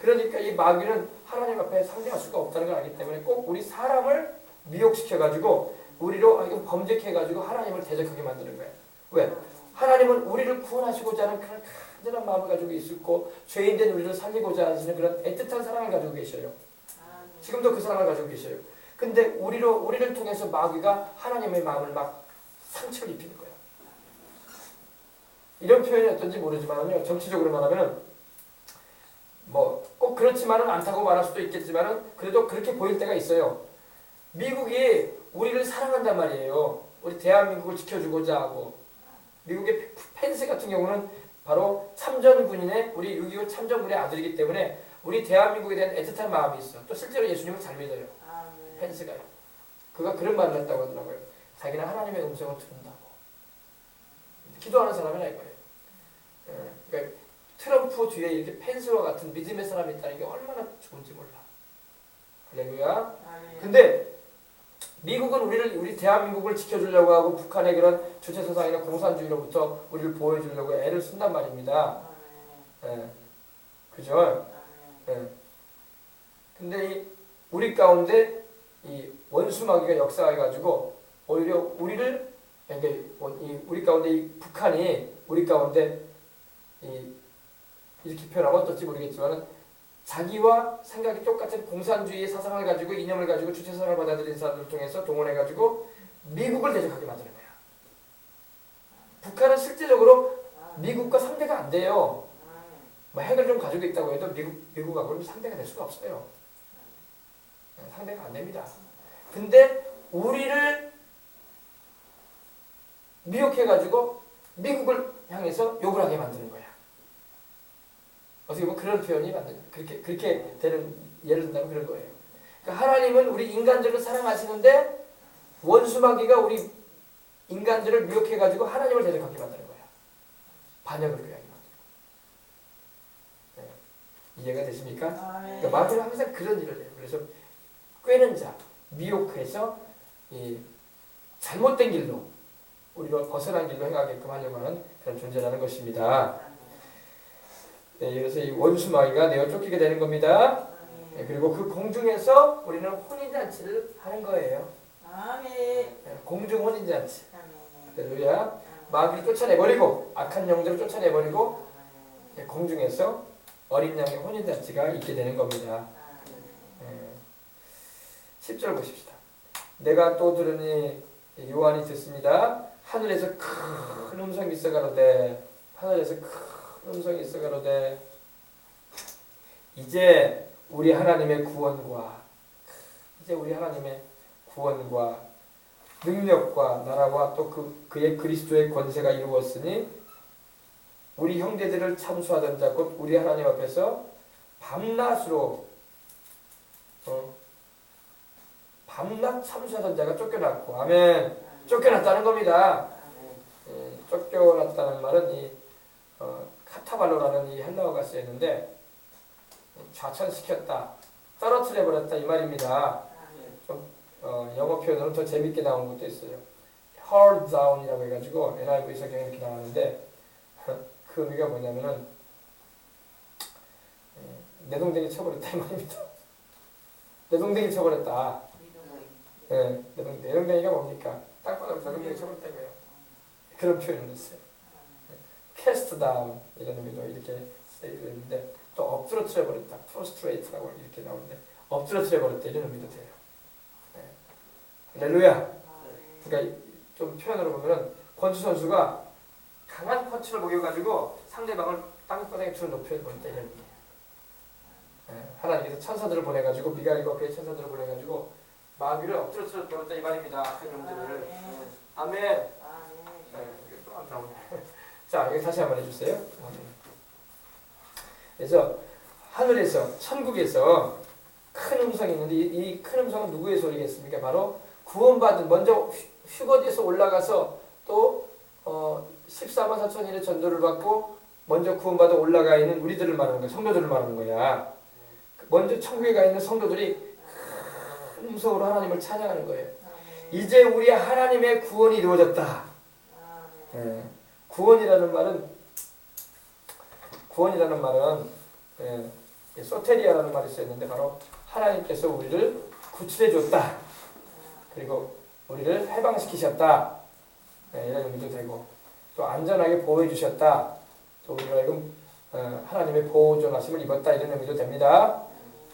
그러니까 이 마귀는 하나님 앞에 상대할 수가 없다는 걸 알기 때문에 꼭 우리 사람을 미혹시켜가지고 우리로 범죄해가지고 하나님을 대적하게 만드는 거예요. 왜? 하나님은 우리를 구원하시고자 하는 그런 간절한 마음을 가지고 있고 죄인된 우리를 살리고자 하시는 그런 애틋한 사랑을 가지고 계셔요. 지금도 그 사랑을 가지고 계셔요. 근데 우리를 통해서 마귀가 하나님의 마음을 막 상처를 입히는 거예요. 이런 표현이 어떤지 모르지만요. 정치적으로 말하면 뭐 꼭 그렇지만은 않다고 말할 수도 있겠지만은 그래도 그렇게 보일 때가 있어요. 미국이 우리를 사랑한단 말이에요. 우리 대한민국을 지켜주고자 하고 미국의 펜스 같은 경우는 바로 참전군인의 우리 6.25 참전군의 아들이기 때문에 우리 대한민국에 대한 애틋한 마음이 있어. 또 실제로 예수님을 잘 믿어요. 펜스가요. 그가 그런 말을 했다고 하더라고요. 자기는 하나님의 음성을 듣는다고. 기도하는 사람은 알 거예요. 그러니까 트럼프 뒤에 이렇게 펜스와 같은 믿음의 사람이 있다는 게 얼마나 좋은지 몰라. 할렐루야. 근데 미국은 우리 대한민국을 지켜주려고 하고 북한의 그런 주체사상이나 공산주의로부터 우리를 보호해주려고 애를 쓴단 말입니다. 그죠? 근데 우리 가운데 이 원수 마귀가 역사해가지고 오히려 우리를 그러니까 우리 가운데 이 북한이 우리 가운데 이렇게 표현하면 어떨지 모르겠지만은 자기와 생각이 똑같은 공산주의의 사상을 가지고 이념을 가지고 주체성을 받아들인 사람들을 통해서 동원해가지고 미국을 대적하게 만드는 거야. 북한은 실제적으로 미국과 상대가 안 돼요. 뭐 핵을 좀 가지고 있다고 해도 미국하고는 상대가 될 수가 없어요. 상대가 안 됩니다. 근데 우리를 미혹해가지고 미국을 향해서 욕을 하게 만드는 거야. 어떻게 보면 그런 표현이 그렇게 되는, 예를 든다면 그런 거예요. 그러니까 하나님은 우리 인간들을 사랑하시는데 원수마귀가 우리 인간들을 미혹해가지고 하나님을 대적하게 만드는 거야. 반역을 하게 만드는 거야. 네. 이해가 되십니까? 그러니까 마귀는 항상 그런 일을 해요. 그래서 꿰는 자, 미혹해서 이 잘못된 길로 우리가 벗어난 길로 행하게끔 하려고 하는 그런 존재라는 것입니다. 네, 그래서 이 원수마귀가 내어 쫓기게 되는 겁니다. 네, 그리고 그 공중에서 우리는 혼인잔치를 하는 거예요. 네, 공중 혼인잔치. 할렐루야. 마귀를 쫓아내버리고 악한 영들을 쫓아내버리고 네, 공중에서 어린 양의 혼인잔치가 있게 되는 겁니다. 10절 보십시다. 내가 또 들으니 요한이 듣습니다. 하늘에서 큰 음성이 있어 가로되, 하늘에서 큰 음성이 있어 가로되, 이제 우리 하나님의 구원과 능력과 나라와 또 그의 그리스도의 권세가 이루었으니 우리 형제들을 참수하던 자 곧 우리 하나님 앞에서 밤낮으로 밤낮 참수하던 자가 쫓겨났고, 아멘. 쫓겨났다는 겁니다. 쫓겨났다는 말은 카타발로라는 이 헬라어가 쓰였는데 좌천시켰다, 떨어뜨려버렸다 이 말입니다. 좀 영어 표현으로 더 재밌게 나온 것도 있어요. hurl down이라고 해가지고 NIV 성경에 이렇게 나왔는데 그 의미가 뭐냐면은 내동댕이 쳐버렸다 이 말입니다. 내동댕이 쳐버렸다. 네, 내동댕이가 뭡니까? 땅바닥으로 내동댕이 쳐버렸다 이거예요. 그런 표현을 했어요. cast down 이런 의미도 이렇게 쓰이는데 또 엎드러뜨려 버렸다, prostrate라고 이렇게 나오는데 엎드러뜨려 버렸다 이런 의미도 돼요. 네. 할렐루야. 그러니까 좀 표현으로 보면은 권투 선수가 강한 펀치를 먹여가지고 상대방을 땅바닥에 두는 높여 버렸다 이런 의미예요. 네. 하나님께서 천사들을 보내가지고 미가엘과 그의 천사들을 보내가지고 마귀를 엎드러뜨려 버렸다 이 말입니다. 그 놈들을. 아멘. 네, 또 안 나오네. 자, 여기 다시 한번 해주세요. 그래서 하늘에서, 천국에서 큰 음성이 있는데 이 큰 음성은 누구의 소리겠습니까? 바로 구원받은, 먼저 휴거지에서 올라가서 또 14만 4천일의 전도를 받고 먼저 구원받아 올라가 있는 우리들을 말하는 거야. 성도들을 말하는 거야. 먼저 천국에 가 있는 성도들이 큰 음성으로 하나님을 찬양하는 거예요. 이제 우리 하나님의 구원이 이루어졌다. 네. 구원이라는 말은 소테리아라는 말이 쓰였는데 바로 하나님께서 우리를 구출해 줬다. 그리고 우리를 해방시키셨다. 네, 이런 의미도 되고 또 안전하게 보호해 주셨다. 또 우리가 지금 하나님의 보호존하심을 입었다. 이런 의미도 됩니다.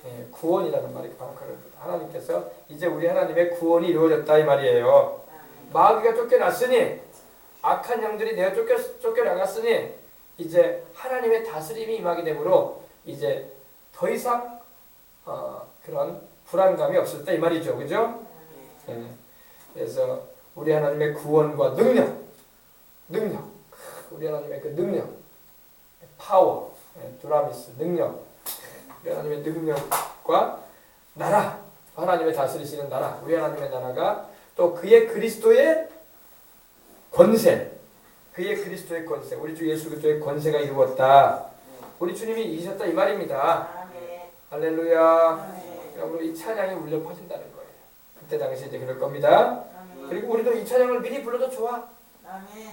네, 구원이라는 말이 바로 그런 하나님께서 이제 우리 하나님의 구원이 이루어졌다 이 말이에요. 마귀가 쫓겨났으니 악한 영들이 내가 쫓겨나갔으니 이제 하나님의 다스림이 임하게 되므로 이제 더 이상 그런 불안감이 없었다 이 말이죠. 그죠? 네. 그래서 우리 하나님의 구원과 능력 우리 하나님의 그 능력 파워, 두라미스 능력, 우리 하나님의 능력과 나라, 하나님의 다스리시는 나라, 우리 하나님의 나라가 또 그의 그리스도의 권세, 우리 주 예수 그리스도의 권세가 이루었다. 우리 주님이 이기셨다 이 말입니다. 할렐루야. 여러분 이 찬양이 울려 퍼진다는 거예요. 그때 당시 이제 그럴 겁니다. 그리고 우리도 이 찬양을 미리 불러도 좋아.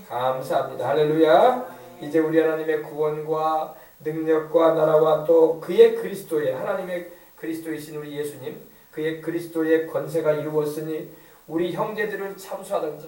감사합니다. 할렐루야. 이제 우리 하나님의 구원과 능력과 나라와 또 그의 그리스도의 하나님의 그리스도이신 우리 예수님, 그의 그리스도의 권세가 이루었으니 우리 형제들을 참수하던 자,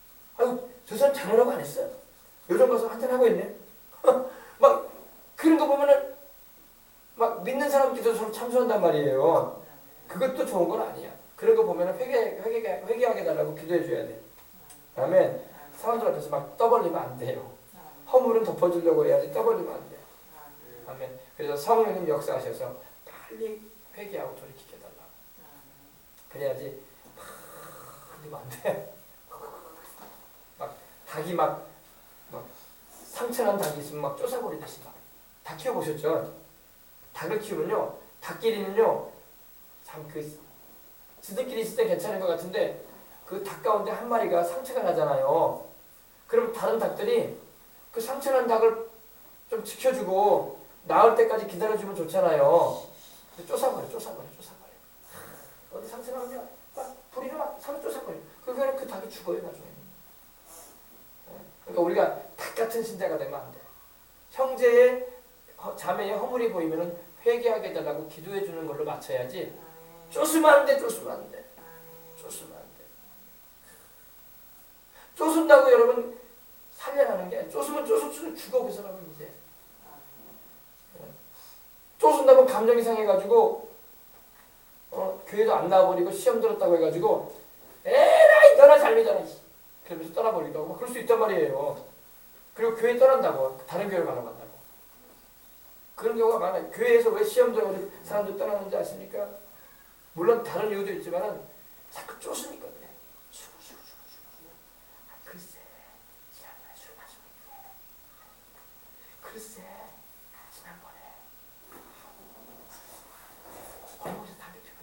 쫓아낸단 말이에요. 그것도 좋은 건 아니야. 그런 거 보면 회개하게 달라고 기도해 줘야 돼. 아멘. 사람들 앞에서 막 떠벌리면 안 돼요. 허물은 덮어주려고 해야지 떠벌리면 안 돼. 아멘. 그래서 성령님 역사하셔서 빨리 회개하고 돌이키게 달라. 그래야지 흘리면 안 돼. 막 닭이 막 상처난 닭이 있으면 막 쫓아버리듯이 막. 닭 키워보셨죠? 닭을 키우면요, 닭끼리는요, 참 지들끼리 있을 때 괜찮은 것 같은데 그 닭 가운데 한 마리가 상처가 나잖아요. 그럼 다른 닭들이 그 상처난 닭을 좀 지켜주고 나을 때까지 기다려주면 좋잖아요. 근데 쫓아버려. 어디 상처 나면 막 부리는 막 사로 쫓아버려. 그러면 그 닭이 죽어요 나중에. 그러니까 우리가 닭 같은 신자가 되면 안 돼. 형제의 자매의 허물이 보이면은 회개하게 해달라고 기도해 주는 걸로 맞춰야지. 쫓으면 안 돼. 쫓은다고 여러분 살려나는 게 쫓으면 죽어 그 사람은 이제. 쫓은다면 감정이 상해가지고 교회도 안 나와버리고 시험 들었다고 해가지고 에라이 너나 잘 믿어라 그러면서 떠나버리기도 하고 그럴 수 있단 말이에요. 그리고 교회 떠난다고 다른 교회를 가러간다고 그런 경우가 많아요. 교회에서 왜 시험 들어가지고 사람들 떠나는지 아십니까? 물론 다른 이유도 있지만 자꾸 쫓으니까